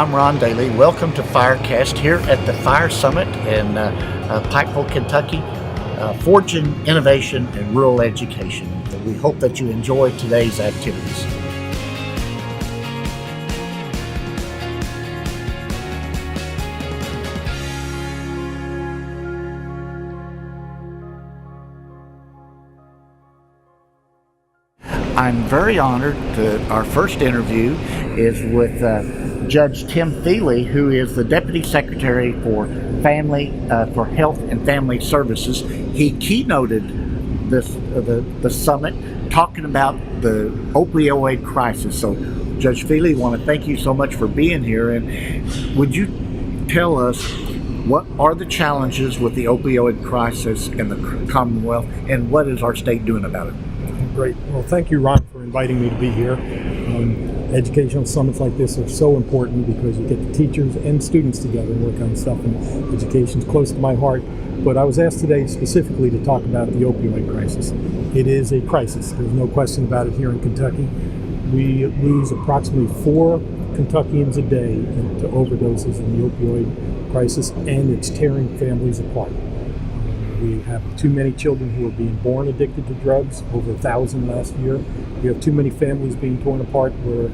I'm Ron Daly. Welcome to Firecast here at the Fire Summit in Pikeville, Kentucky, forging innovation in rural education. And we hope that you enjoy today's activities. I'm very honored that our first interview is with Judge Tim Thiele, who is the Deputy Secretary for for Health and Family Services. He keynoted the summit talking about the opioid crisis. So, Judge Thiele, I want to thank you so much for being here. And would you tell us what are the challenges with the opioid crisis in the Commonwealth, and what is our state doing about it? Great. Well, thank you, Ron, for inviting me to be here. Educational summits like this are so important because you get the teachers and students together and work on stuff, and education is close to my heart. But I was asked today specifically to talk about the opioid crisis. It is a crisis. There's no question about it here in Kentucky. We lose approximately 4 Kentuckians a day to overdoses in the opioid crisis, and it's tearing families apart. We have too many children who are being born addicted to drugs, over 1,000 last year. We have too many families being torn apart where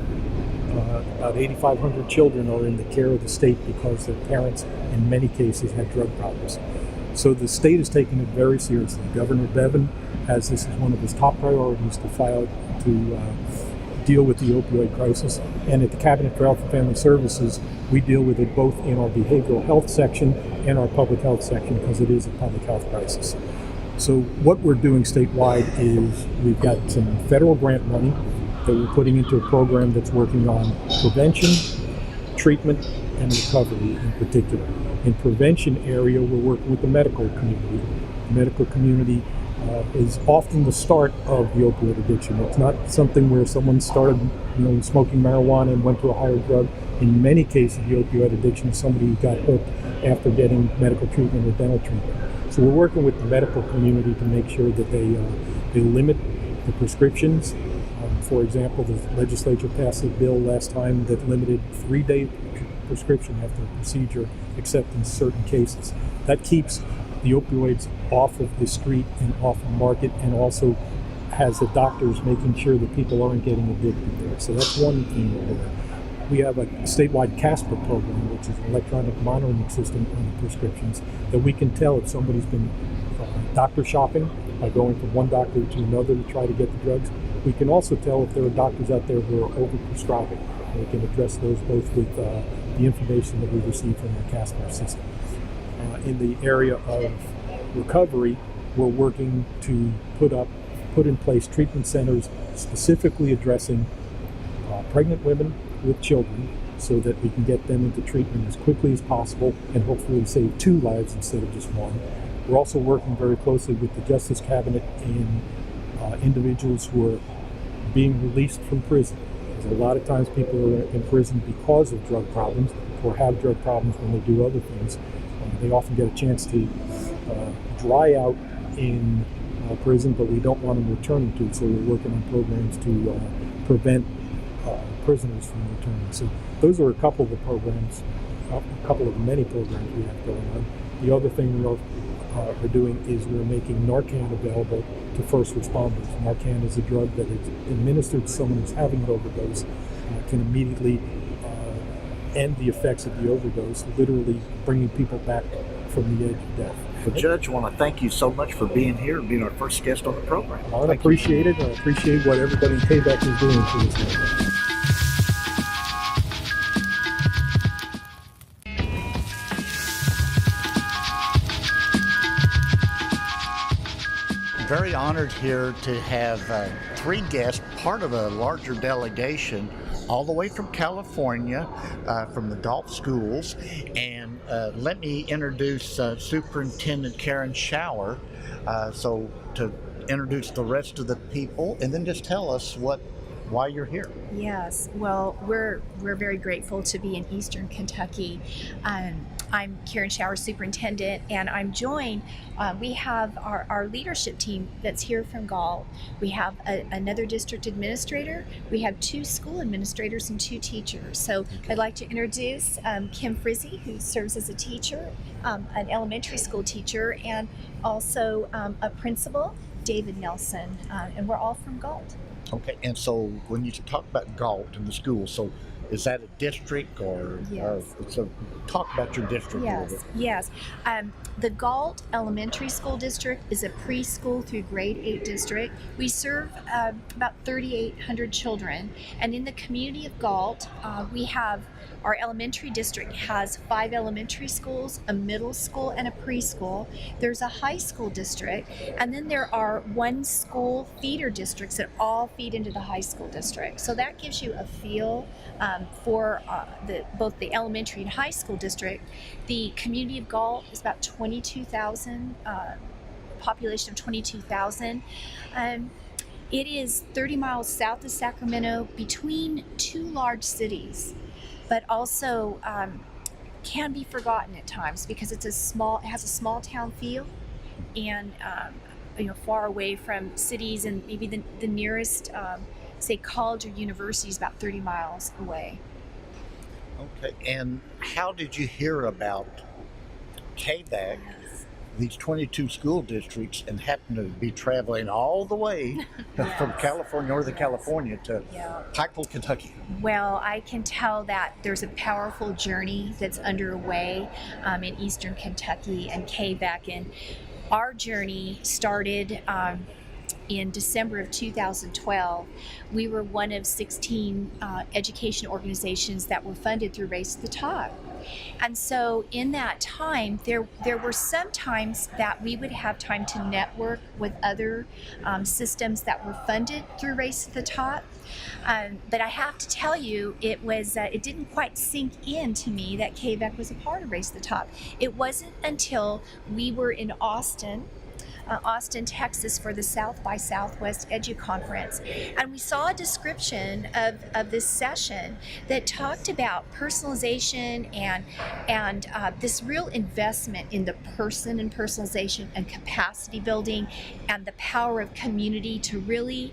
about 8,500 children are in the care of the state because their parents, in many cases, had drug problems. So the state is taking it very seriously. Governor Bevin has this as one of his top priorities to deal with the opioid crisis. And at the Cabinet for Health and Family Services, we deal with it both in our behavioral health section and our public health section because it is a public health crisis. So what we're doing statewide is we've got some federal grant money that we're putting into a program that's working on prevention, treatment, and recovery in particular. In prevention area, we're working with the medical community. The medical community is often the start of the opioid addiction. It's not something where someone started smoking marijuana and went to a higher drug. In many cases, the opioid addiction is somebody who got hooked after getting medical treatment or dental treatment. So we're working with the medical community to make sure that they limit the prescriptions. For example, the legislature passed a bill last time that limited 3-day prescription after a procedure, except in certain cases. That keeps the opioids off of the street and off the market, and also has the doctors making sure that people aren't getting addicted there. So that's one thing we're doing. We have a statewide CASPR program, which is an electronic monitoring system on the prescriptions, that we can tell if somebody's been doctor shopping by going from one doctor to another to try to get the drugs. We can also tell if there are doctors out there who are over-prescribing. We can address those both with the information that we receive from the CASPR system. In the area of recovery, we're working to put in place treatment centers specifically addressing pregnant women with children so that we can get them into treatment as quickly as possible and hopefully save 2 lives instead of just 1. We're also working very closely with the Justice Cabinet in individuals who are being released from prison. Because a lot of times people are in prison because of drug problems or have drug problems when they do other things. They often get a chance to dry out in prison, but we don't want them returning to it, so we're working on programs to prevent prisoners from returning. So those are a couple of the programs, a couple of the many programs we have going on. The other thing we are doing is we're making Narcan available to first responders. Narcan is a drug that is administered to someone who's having an overdose, can immediately end the effects of the overdose, literally bringing people back from the edge of death. Well, Judge, I want to thank you so much for being here and being our first guest on the program. I appreciate it. I appreciate what everybody in Quebec is doing for this program. Very honored here to have 3 guests, part of a larger delegation all the way from California, from the Galt schools. And let me introduce Superintendent Karen Schauer, so to introduce the rest of the people, and then just tell us what why you're here. Yes, well, we're very grateful to be in Eastern Kentucky. I'm Karen Shower, Superintendent, and I'm joined. We have our leadership team that's here from Galt. We have another district administrator. We have 2 school administrators and 2 teachers. So I'd like to introduce Kim Frizzy, who serves as a teacher, an elementary school teacher, and also a principal, David Nelson, and we're all from Galt. Okay, and so when you talk about Galt in the school, so is that a district or Yes. Talk about your district a little bit. Yes. The Galt Elementary School District is a preschool through grade 8 district. We serve about 3,800 children, and in the community of Galt, we have our elementary district has 5 elementary schools, a middle school, and a preschool. There's a high school district, and then there are 1 school feeder districts that all feed into the high school district. So that gives you a feel for both the elementary and high school district. The community of Galt is about 22,000, population of 22,000. It is 30 miles south of Sacramento, between 2 large cities, but also can be forgotten at times because it has a small town feel, and far away from cities, and maybe the nearest say college or university is about 30 miles away. Okay, and how did you hear about KVAC, these 22 school districts, and happen to be traveling all the way from California, Northern California to Pikeville, Kentucky? Well, I can tell that there's a powerful journey that's underway in Eastern Kentucky and KVAC, and our journey started in December of 2012. We were one of 16 education organizations that were funded through Race to the Top. And so in that time, there were some times that we would have time to network with other systems that were funded through Race to the Top. But I have to tell you, it didn't quite sink in to me that KVAC was a part of Race to the Top. It wasn't until we were in Austin, Texas, for the South by Southwest Edu Conference, and we saw a description of this session that talked about personalization and this real investment in the person and personalization and capacity building and the power of community to really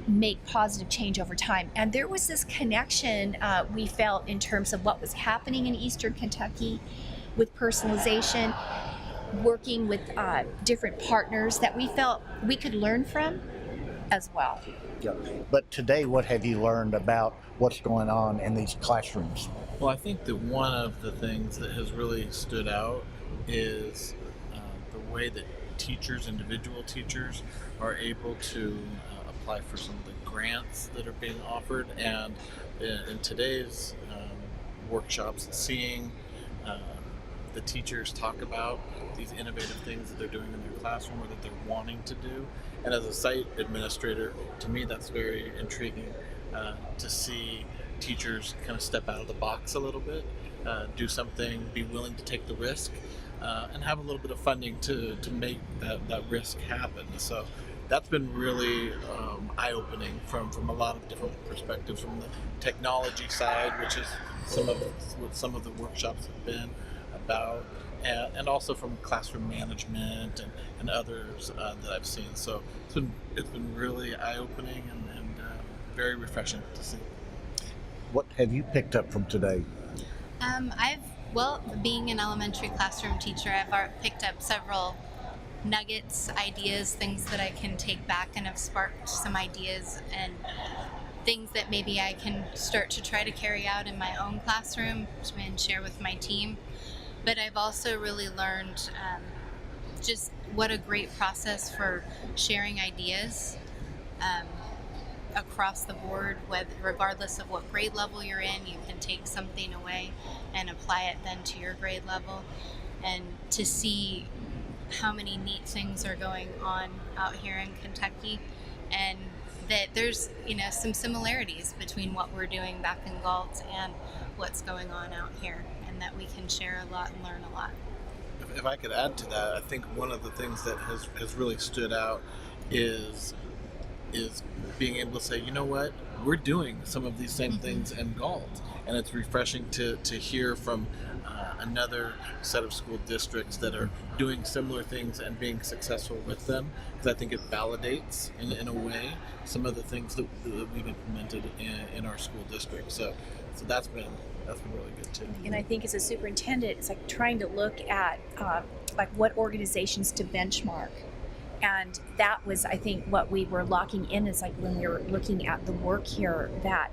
make positive change over time. And there was this connection we felt in terms of what was happening in Eastern Kentucky with personalization, working with different partners that we felt we could learn from as well. Yeah. But today, what have you learned about what's going on in these classrooms? Well, I think that one of the things that has really stood out is the way that individual teachers, are able to apply for some of the grants that are being offered. And in today's workshops, seeing the teachers talk about these innovative things that they're doing in their classroom or that they're wanting to do. And as a site administrator, to me that's very intriguing to see teachers kind of step out of the box a little bit, do something, be willing to take the risk, and have a little bit of funding to make that risk happen. So that's been really eye-opening from a lot of different perspectives, from the technology side, which is what some of the workshops have been about, and also from classroom management and others that I've seen. So it's been really eye-opening and very refreshing to see. What have you picked up from today? Being an elementary classroom teacher, I've picked up several nuggets, ideas, things that I can take back and have sparked some ideas and things that maybe I can start to try to carry out in my own classroom and share with my team. But I've also really learned just what a great process for sharing ideas across the board, regardless of what grade level you're in. You can take something away and apply it then to your grade level, and to see how many neat things are going on out here in Kentucky, and that there's some similarities between what we're doing back in Galt and what's going on out here, and that we can share a lot and learn a lot. If I could add to that, I think one of the things that has really stood out is is being able to say, you know what, we're doing some of these same things in Galt, and it's refreshing to hear from another set of school districts that are doing similar things and being successful with them, because I think it validates in a way some of the things that we've implemented in our school district. So that's been really good too. And I think as a superintendent, it's like trying to look at like what organizations to benchmark. And that was, I think, what we were locking in is like when we were looking at the work here, that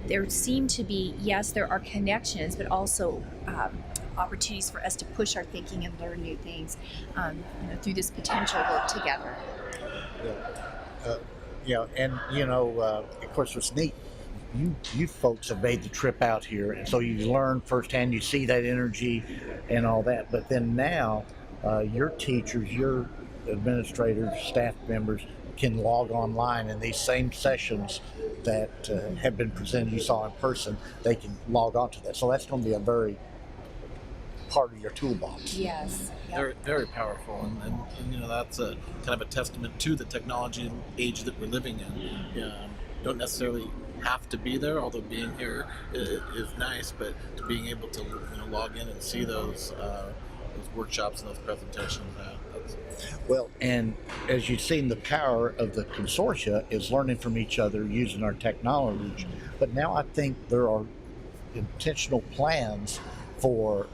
there seemed to be, yes, there are connections, but also opportunities for us to push our thinking and learn new things through this potential work together. Of course, what's neat, you folks have made the trip out here, and so you learn firsthand, you see that energy and all that. But then now, your teachers, your administrators, staff members can log online, and these same sessions that have been presented, you saw in person, they can log on to that. So that's going to be a very part of your toolbox. Yes. Very, very powerful, and that's a kind of a testament to the technology age that we're living in. Don't necessarily have to be there, although being here is nice, but being able to log in and see those workshops and those presentations. Well, and as you've seen, the power of the consortia is learning from each other using our technology. But now I think there are intentional plans for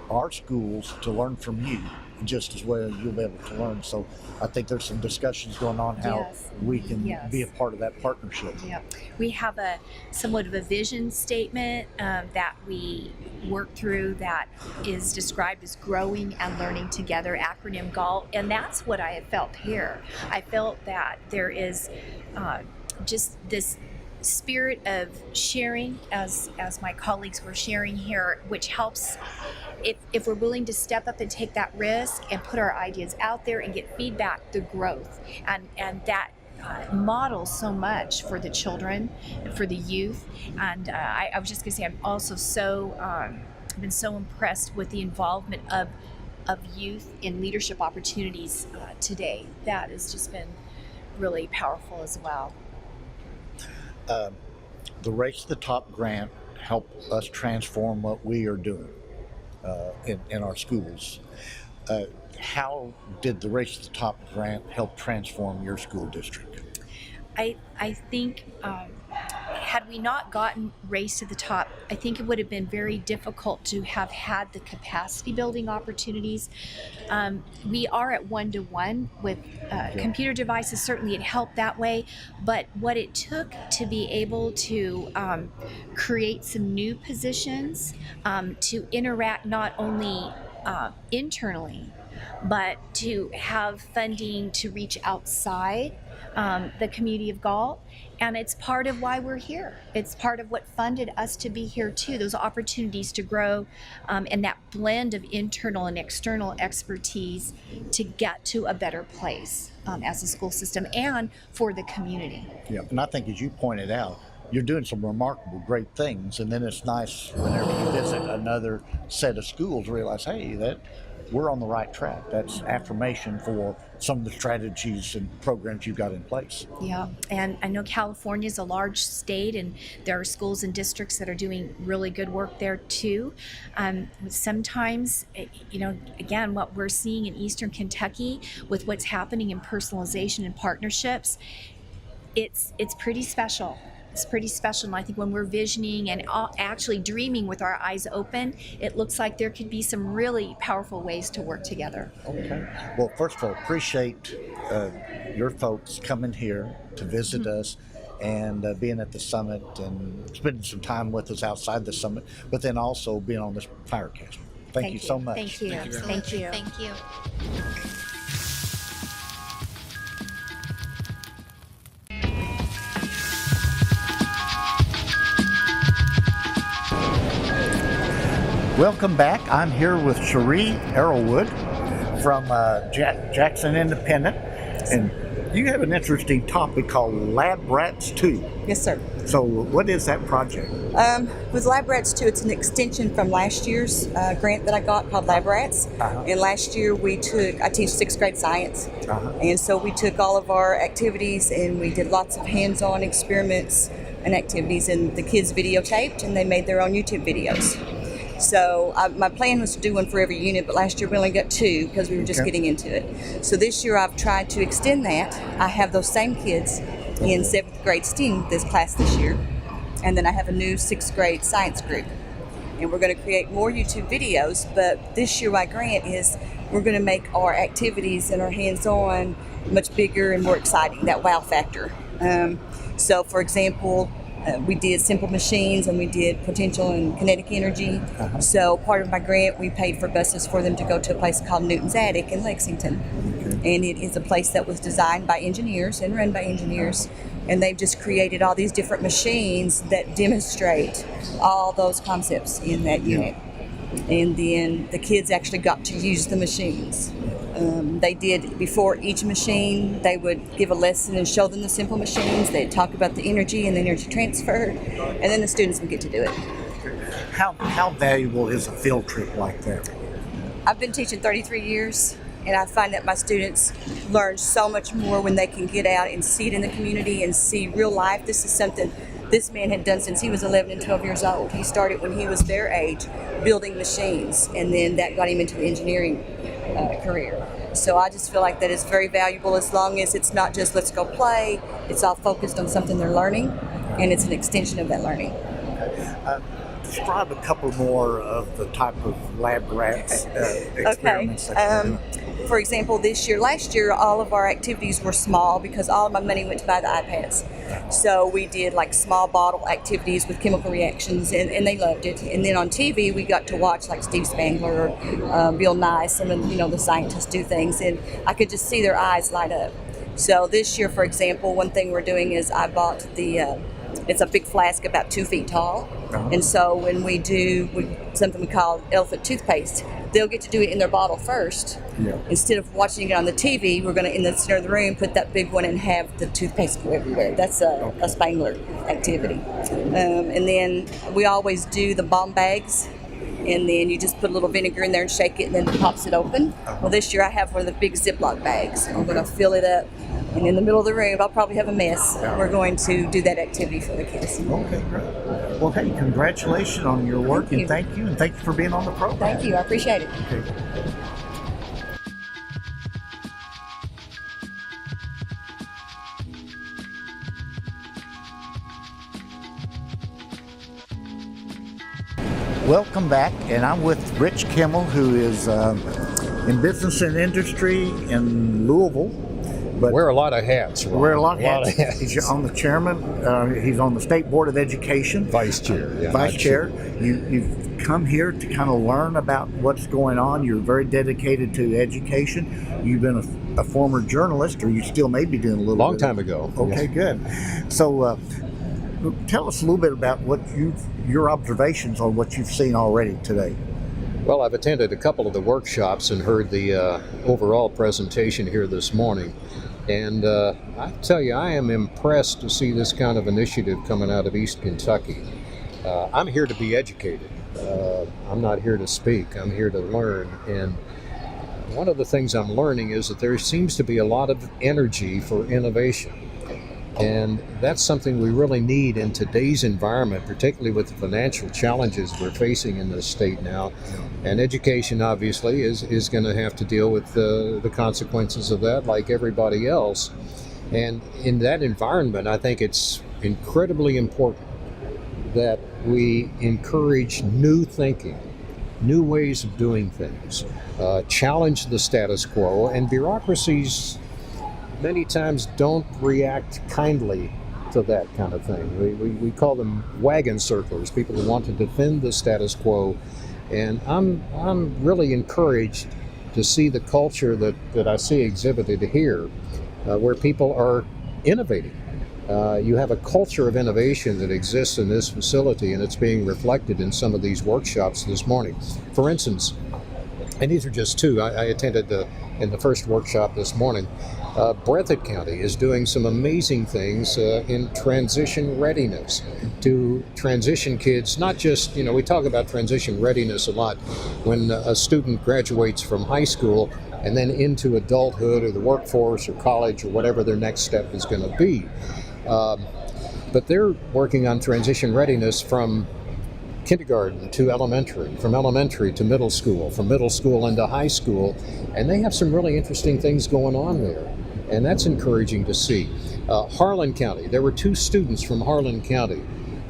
our schools to learn from you just as well as you'll be able to learn. So I think there's some discussions going on how Yes. we can Yes. be a part of that partnership. Yeah, we have a somewhat of a vision statement that we work through that is described as growing and learning together, acronym GALT, and that's what I have felt here. I felt that there is just this spirit of sharing, as my colleagues were sharing here, which helps if we're willing to step up and take that risk and put our ideas out there and get feedback, the growth, and that models so much for the children, for the youth. And I was just going to say, I'm also been so impressed with the involvement of youth in leadership opportunities today. That has just been really powerful as well. The Race to the Top grant helped us transform what we are doing in our schools. How did the Race to the Top grant help transform your school district? I think had we not gotten Race to the Top, I think it would have been very difficult to have had the capacity building opportunities. We are at 1-to-1 with computer devices. Certainly it helped that way, but what it took to be able to create some new positions, to interact not only internally, but to have funding to reach outside the community of Galt. And it's part of why we're here. It's part of what funded us to be here too, those opportunities to grow and that blend of internal and external expertise to get to a better place as a school system and for the community. Yeah, and I think as you pointed out, you're doing some remarkable, great things, and then it's nice whenever you visit another set of schools to realize, hey, that we're on the right track. That's affirmation for some of the strategies and programs you've got in place. Yeah, and I know California is a large state, and there are schools and districts that are doing really good work there too. Sometimes, again, what we're seeing in Eastern Kentucky with what's happening in personalization and partnerships, it's pretty special. It's pretty special, and I think when we're visioning and actually dreaming with our eyes open, it looks like there could be some really powerful ways to work together. Okay. Well, first of all, appreciate your folks coming here to visit us and being at the summit and spending some time with us outside the summit, but then also being on this Firecast. Thank you so much. Thank you. Thank you very much. Thank you. Thank you. Welcome back. I'm here with Cherie Arrowwood from Jackson Independent, and you have an interesting topic called Lab Rats 2. Yes, sir. So what is that project? With Lab Rats 2, it's an extension from last year's grant that I got called Lab Rats. And last year I teach 6th grade science. And so we took all of our activities and we did lots of hands-on experiments and activities, and the kids videotaped and they made their own YouTube videos. So my plan was to do one for every unit, but last year we only got 2 because we were just getting into it. So this year I've tried to extend that. I have those same kids in 7th grade STEAM class this year, and then I have a new 6th grade science group. And we're going to create more YouTube videos, but this year my grant is we're going to make our activities and our hands-on much bigger and more exciting, that wow factor. So for example, we did simple machines and we did potential and kinetic energy. So part of my grant, we paid for buses for them to go to a place called Newton's Attic in Lexington. And it is a place that was designed by engineers and run by engineers. And they've just created all these different machines that demonstrate all those concepts in that unit. And then the kids actually got to use the machines. They did, before each machine, they would give a lesson and show them the simple machines. They'd talk about the energy and the energy transfer, and then the students would get to do it. How valuable is a field trip like that? I've been teaching 33 years, and I find that my students learn so much more when they can get out and see it in the community and see real life. This is something this man had done since he was 11 and 12 years old. He started when he was their age, building machines, and then that got him into the engineering career. So I just feel like that is very valuable, as long as it's not just let's go play. It's all focused on something they're learning, and it's an extension of that learning. Describe a couple more of the type of Lab Rats experiments that you're doing. For example, last year, all of our activities were small because all of my money went to buy the iPads. So we did like small bottle activities with chemical reactions, and they loved it. And then on TV, we got to watch like Steve Spangler or Bill Nye, some of the scientists do things, and I could just see their eyes light up. So this year, for example, one thing we're doing is I bought it's a big flask about 2 feet tall. And so when we do something we call elephant toothpaste, they'll get to do it in their bottle first. Instead of watching it on the TV, we're going to, in the center of the room, put that big one and have the toothpaste go everywhere. That's a Spangler activity. And then we always do the bomb bags. And then you just put a little vinegar in there and shake it, and then it pops it open. Well, this year I have one of the big Ziploc bags. I'm going to fill it up, and in the middle of the room, I'll probably have a mess. We're going to do that activity for the kids. Okay, great. Well, hey, congratulations on your work, and thank you for being on the program. Thank you. I appreciate it. Okay. Welcome back, and I'm with Rich Kimmel, who is in business and industry in Louisville. But wear a lot of hats. Ron. Wear a lot of hats. He's on the chairman. He's on the State Board of Education. Vice chair. Yeah, Vice chair. You've come here to kind of learn about what's going on. You're very dedicated to education. You've been a former journalist, or you still may be doing a little long bit time ago. Okay, good. So tell us a little bit about your observations on what you've seen already today. Well, I've attended a couple of the workshops and heard the overall presentation here this morning. And I tell you, I am impressed to see this kind of initiative coming out of East Kentucky. I'm here to be educated. I'm not here to speak. I'm here to learn. And one of the things I'm learning is that there seems to be a lot of energy for innovation. And that's something we really need in today's environment, particularly with the financial challenges we're facing in this state now. And education, obviously, is going to have to deal with the consequences of that, like everybody else. And in that environment, I think it's incredibly important that we encourage new thinking, new ways of doing things, challenge the status quo, and bureaucracies many times don't react kindly to that kind of thing. We call them wagon circlers, people who want to defend the status quo. And I'm really encouraged to see the culture that I see exhibited here, where people are innovating. You have a culture of innovation that exists in this facility, and it's being reflected in some of these workshops this morning. For instance, and these are just two. I attended in the first workshop this morning. Breathitt County is doing some amazing things in transition readiness to transition kids. Not just, we talk about transition readiness a lot when a student graduates from high school and then into adulthood or the workforce or college or whatever their next step is going to be. But they're working on transition readiness from kindergarten to elementary, from elementary to middle school, from middle school into high school, and they have some really interesting things going on there, and that's encouraging to see. Harlan County, there were 2 students from Harlan County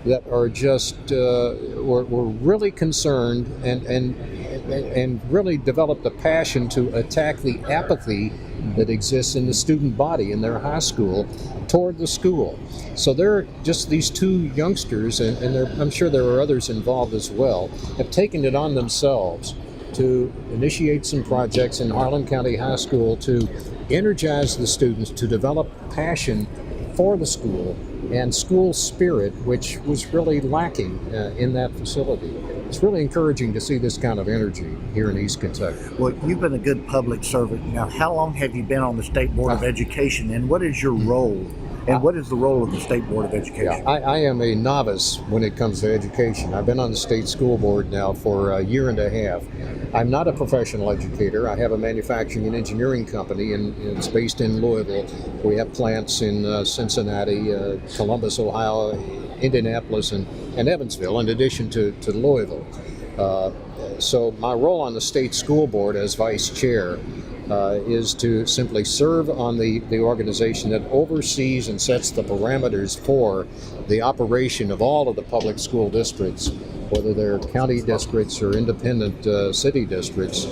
that are just were really concerned and really developed a passion to attack the apathy that exists in the student body in their high school toward the school. So they're just these 2 youngsters, and I'm sure there are others involved as well, have taken it on themselves to initiate some projects in Harlan County High School to energize the students to develop passion for the school and school spirit, which was really lacking in that facility. It's really encouraging to see this kind of energy here in East Kentucky. Well, you've been a good public servant. Now, how long have you been on the State Board of Education, and what is your role? And what is the role of the State Board of Education? Yeah, I am a novice when it comes to education. I've been on the state school board now for a year and a half. I'm not a professional educator. I have a manufacturing and engineering company, and it's based in Louisville. We have plants in Cincinnati, Columbus, Ohio, Indianapolis, and Evansville, in addition to Louisville. So my role on the state school board as vice chair is to simply serve on the organization that oversees and sets the parameters for the operation of all of the public school districts, whether they're county districts or independent city districts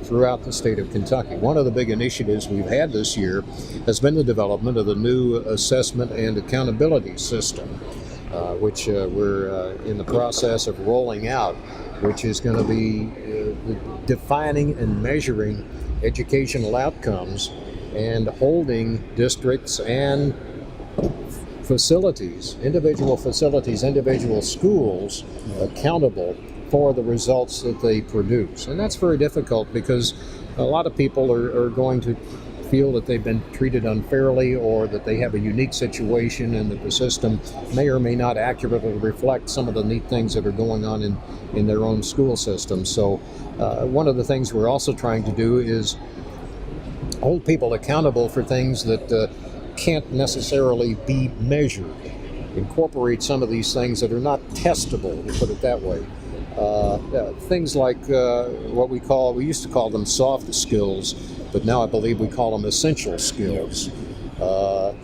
throughout the state of Kentucky. One of the big initiatives we've had this year has been the development of the new assessment and accountability system, which we're in the process of rolling out, which is going to be defining and measuring educational outcomes and holding districts and facilities, individual schools accountable for the results that they produce. And that's very difficult because a lot of people are going to feel that they've been treated unfairly or that they have a unique situation and that the system may or may not accurately reflect some of the neat things that are going on in their own school system. So one of the things we're also trying to do is hold people accountable for things that can't necessarily be measured. Incorporate some of these things that are not testable, to put it that way. Things like what we used to call them soft skills, but now I believe we call them essential skills.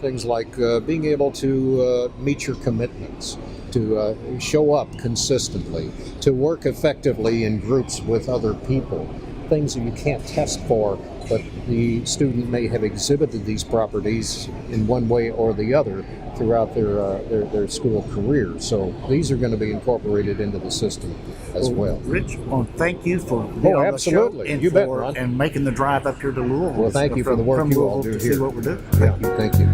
Things like being able to meet your commitments, to show up consistently, to work effectively in groups with other people. Things that you can't test for, but the student may have exhibited these properties in one way or the other throughout their school career. So these are going to be incorporated into the system as well. Rich, thank you for being on absolutely. the show and, You bet, Ron. and making the drive up here to Louisville. Well, thank you for the work from you all Louisville do to here. see what we're doing. Yeah, thank you.